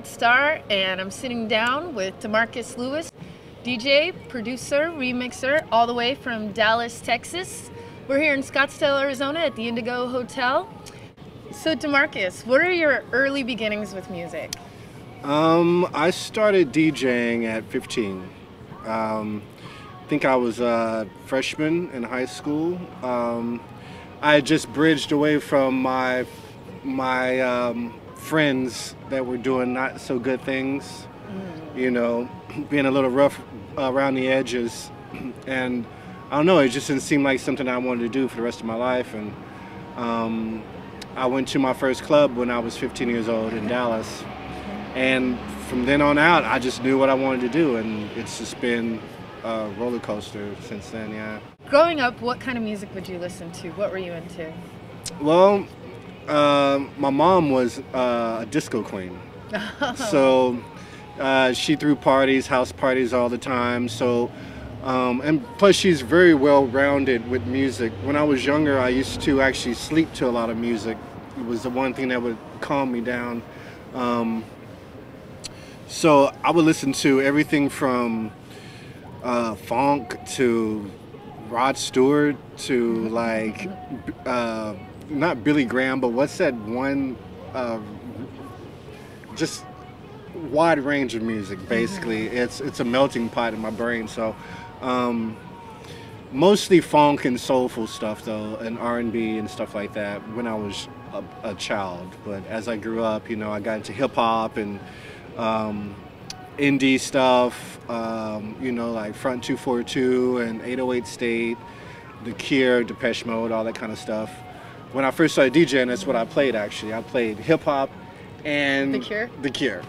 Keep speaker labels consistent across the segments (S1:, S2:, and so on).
S1: Star, and I'm sitting down with Demarkus Lewis, DJ, producer, remixer, all the way from Dallas, Texas. We're here in Scottsdale, Arizona at the Indigo Hotel. So Demarkus, what are your early beginnings with music?
S2: I started DJing at 15. I think I was a freshman in high school. I had just bridged away from my friends that were doing not so good things, you know, being a little rough around the edges, and I don't know, it just didn't seem like something I wanted to do for the rest of my life. And I went to my first club when I was 15 years old in Dallas, and from then on out I just knew what I wanted to do, and it's just been a roller coaster since then. Yeah.
S1: Growing up, what kind of music would you listen to? What were you into?
S2: Well, my mom was a disco queen, so she threw parties, house parties all the time. So, and plus she's very well-rounded with music. When I was younger, I used to actually sleep to a lot of music. It was the one thing that would calm me down. So I would listen to everything from funk to Rod Stewart to like not Billy Graham, but what's that one, just wide range of music basically. It's a melting pot in my brain. So mostly funk and soulful stuff though, and R&B and stuff like that when I was a child. But as I grew up, you know, I got into hip-hop and indie stuff, you know, like Front 242 and 808 State, The Cure, Depeche Mode, all that kind of stuff. When I first started DJing, that's what I played actually. I played hip-hop and
S1: The Cure.
S2: The Cure.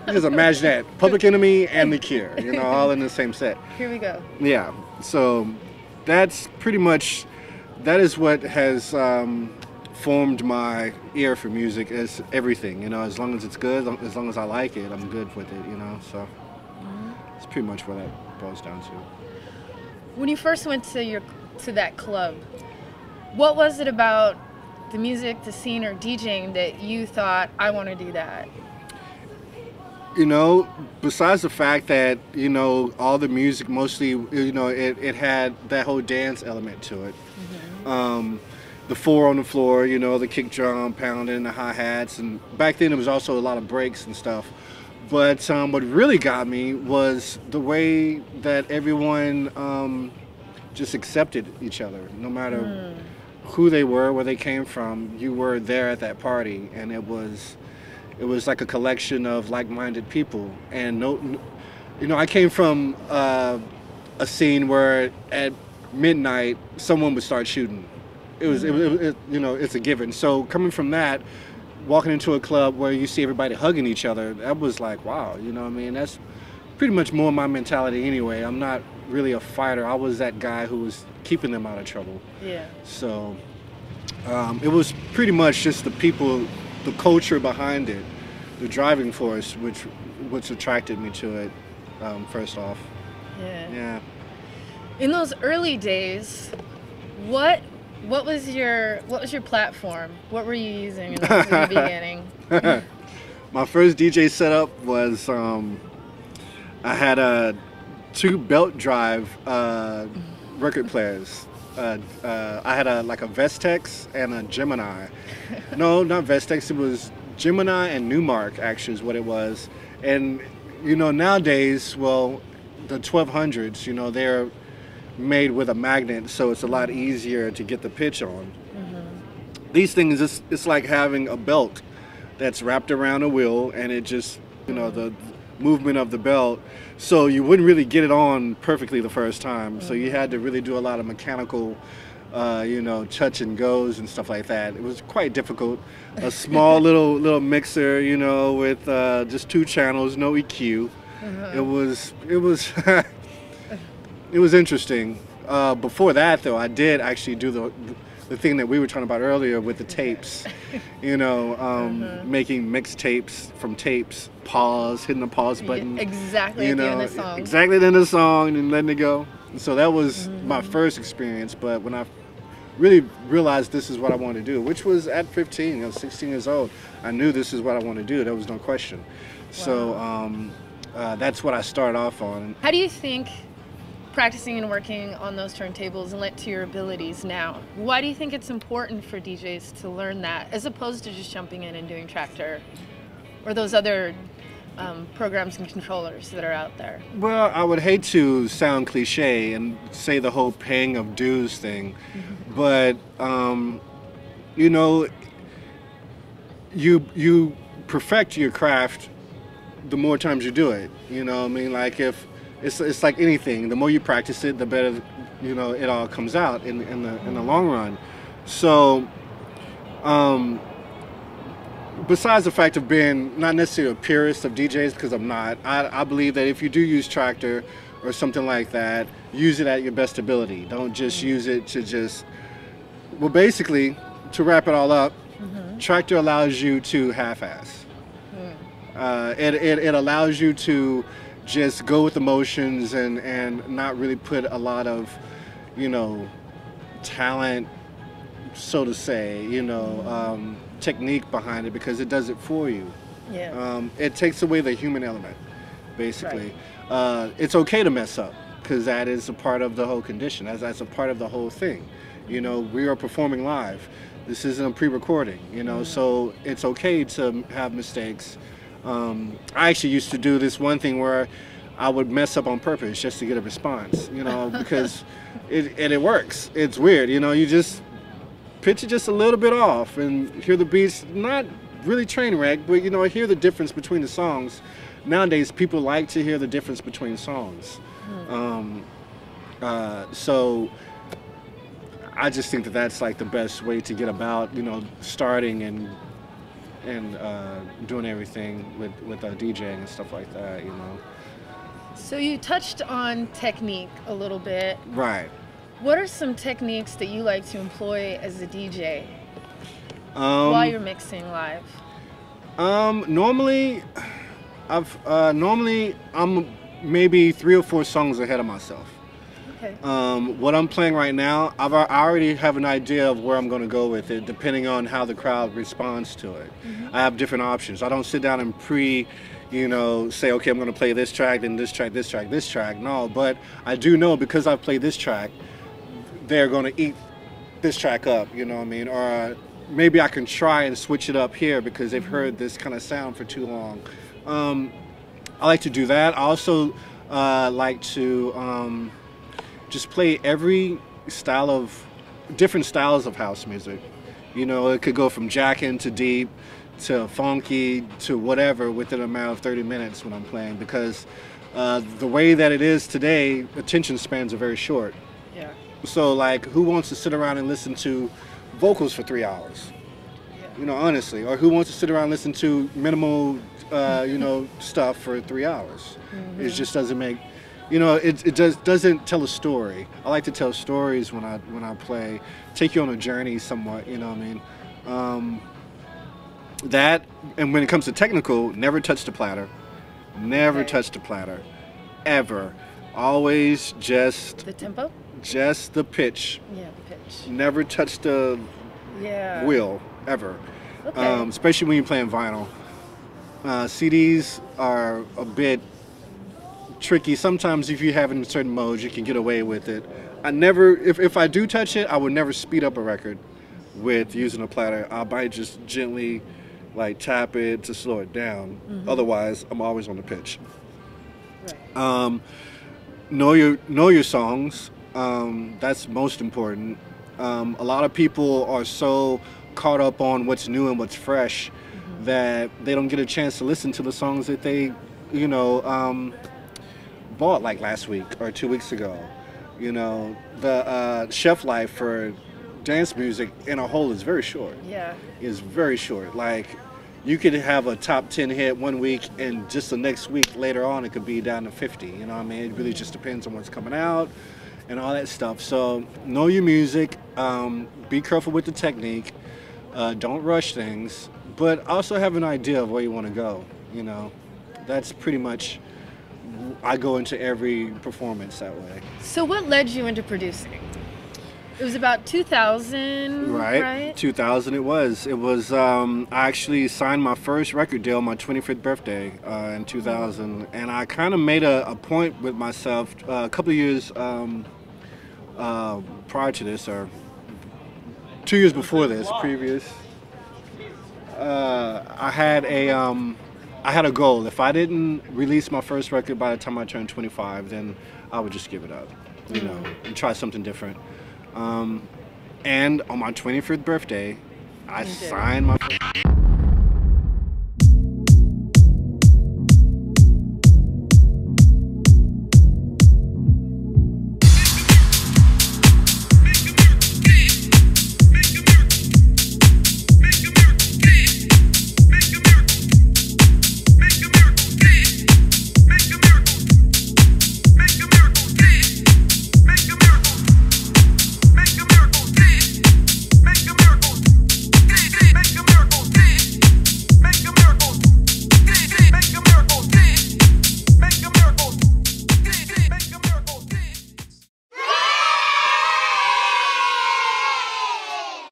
S2: Just imagine that, Public Enemy and The Cure, you know, all in the same set.
S1: Here we go.
S2: Yeah, so that's pretty much, that is what has formed my ear for music, is everything, you know. As long as it's good, as long as I like it, I'm good with it, you know. So it's pretty much what that boils down to.
S1: When you first went to that club, what was it about the music, the scene, or DJing that you thought, I want to do that?
S2: You know, besides the fact that, you know, all the music mostly, you know, it had that whole dance element to it. The four on the floor, you know, the kick drum pounding, the hi-hats, and back then it was also a lot of breaks and stuff. But what really got me was the way that everyone just accepted each other, no matter who they were, where they came from. You were there at that party, and it was like a collection of like-minded people. And you know, I came from a scene where at midnight someone would start shooting. It you know, it's a given. So coming from that, walking into a club where you see everybody hugging each other, that was like, wow, you know what I mean? That's pretty much more my mentality anyway. I'm not really a fighter. I was that guy who was keeping them out of trouble. Yeah. So it was pretty much just the people, the culture behind it, the driving force, which attracted me to it, first off. Yeah.
S1: In those early days, what was your platform? What were you using in the beginning?
S2: My first DJ setup was I had two belt drive record players. I had like a Vestex and a Gemini. No, not Vestex. It was Gemini and Newmark, actually, is what it was. And you know, nowadays, well, the 1200s, you know, they're made with a magnet, so it's a lot easier to get the pitch on. These things, it's like having a belt that's wrapped around a wheel, and it just, you know, the movement of the belt, so you wouldn't really get it on perfectly the first time. So you had to really do a lot of mechanical, you know, touch and goes and stuff like that. It was quite difficult. A small little mixer, you know, with just 2 channels, no EQ. It was it was interesting. Before that, though, I did actually do the thing that we were talking about earlier with the tapes. You know, making mixtapes from tapes, pause, hitting the pause button.
S1: Exactly, you know, at the end of the song.
S2: Exactly at the end of the song and letting it go. And so that was my first experience. But when I really realized this is what I wanted to do, which was at 15, I was 16 years old, I knew this is what I wanted to do. There was no question. Wow. So that's what I started off on.
S1: How do you think practicing and working on those turntables led to your abilities now? Why do you think it's important for DJs to learn that, as opposed to just jumping in and doing Tractor or those other programs and controllers that are out there?
S2: Well, I would hate to sound cliche and say the whole paying of dues thing, but you know, you perfect your craft the more times you do it. You know what I mean? Like, if it's like anything, the more you practice it, the better, you know, it all comes out in the long run. So besides the fact of being not necessarily a purist of DJs, because I'm not, I believe that if you do use Tractor or something like that, use it at your best ability. Don't just use it to just, well, basically, to wrap it all up, Tractor allows you to half-ass. It allows you to just go with emotions and not really put a lot of, you know, talent, so to say, you know, technique behind it, because it does it for you. Yeah. It takes away the human element, basically. Right. It's okay to mess up, because that is a part of the whole condition. That's a part of the whole thing. You know, we are performing live. This isn't a pre-recording, you know, so it's okay to have mistakes. I actually used to do this one thing where I would mess up on purpose just to get a response, you know, because it works. It's weird, you know, you just pitch it just a little bit off and hear the beats, not really train wreck, but, you know, hear the difference between the songs. Nowadays, people like to hear the difference between songs. So I just think that that's like the best way to get about, you know, starting and doing everything with DJing and stuff like that, you know.
S1: So you touched on technique a little bit.
S2: Right.
S1: What are some techniques that you like to employ as a DJ while you're mixing live? Normally
S2: I'm maybe 3 or 4 songs ahead of myself.
S1: Okay.
S2: What I'm playing right now, I already have an idea of where I'm going to go with it, depending on how the crowd responds to it. I have different options. I don't sit down and say, okay, I'm going to play this track, then this track, this track, this track. No, but I do know because I've played this track, they're going to eat this track up, you know what I mean? Or maybe I can try and switch it up here because they've heard this kind of sound for too long. I like to do that. I also like to just play every different styles of house music. You know, it could go from jacking to deep to funky to whatever within a matter of 30 minutes when I'm playing, because the way that it is today, attention spans are very short.
S1: Yeah.
S2: So like, who wants to sit around and listen to vocals for 3 hours?
S1: Yeah.
S2: You know, honestly. Or who wants to sit around and listen to minimal stuff for 3 hours? It just doesn't make, it just doesn't tell a story. I like to tell stories when I play, take you on a journey somewhat, you know what I mean? That, and when it comes to technical, never touch the platter. Never touch the platter. Ever. Always just...
S1: The tempo?
S2: Just the pitch.
S1: Yeah, the pitch.
S2: Never touch the wheel, ever.
S1: Okay.
S2: Especially when you're playing vinyl. CDs are a bit tricky. Sometimes if you have it in certain modes, you can get away with it. If I do touch it, I would never speed up a record with using a platter. I might just gently tap it to slow it down. Otherwise, I'm always on the pitch.
S1: Right.
S2: Know your songs. That's most important. A lot of people are so caught up on what's new and what's fresh that they don't get a chance to listen to the songs that they, bought last week or 2 weeks ago. The shelf life for dance music in a whole is very short.
S1: Yeah.
S2: Is very short. You could have a top 10 hit one week, and just the next week later on it could be down to 50. You know what I mean? It really just depends on what's coming out and all that stuff. So know your music. Be careful with the technique. Don't rush things, but also have an idea of where you want to go. That's pretty much, I go into every performance that way.
S1: So what led you into producing? It was about 2000, right?
S2: 2000 it was. I actually signed my first record deal on my 25th birthday in 2000. And I kind of made a point with myself a couple of years prior to this, or 2 years before this, previous. I had a goal. If I didn't release my first record by the time I turned 25, then I would just give it up, and try something different. And on my 25th birthday, I signed my first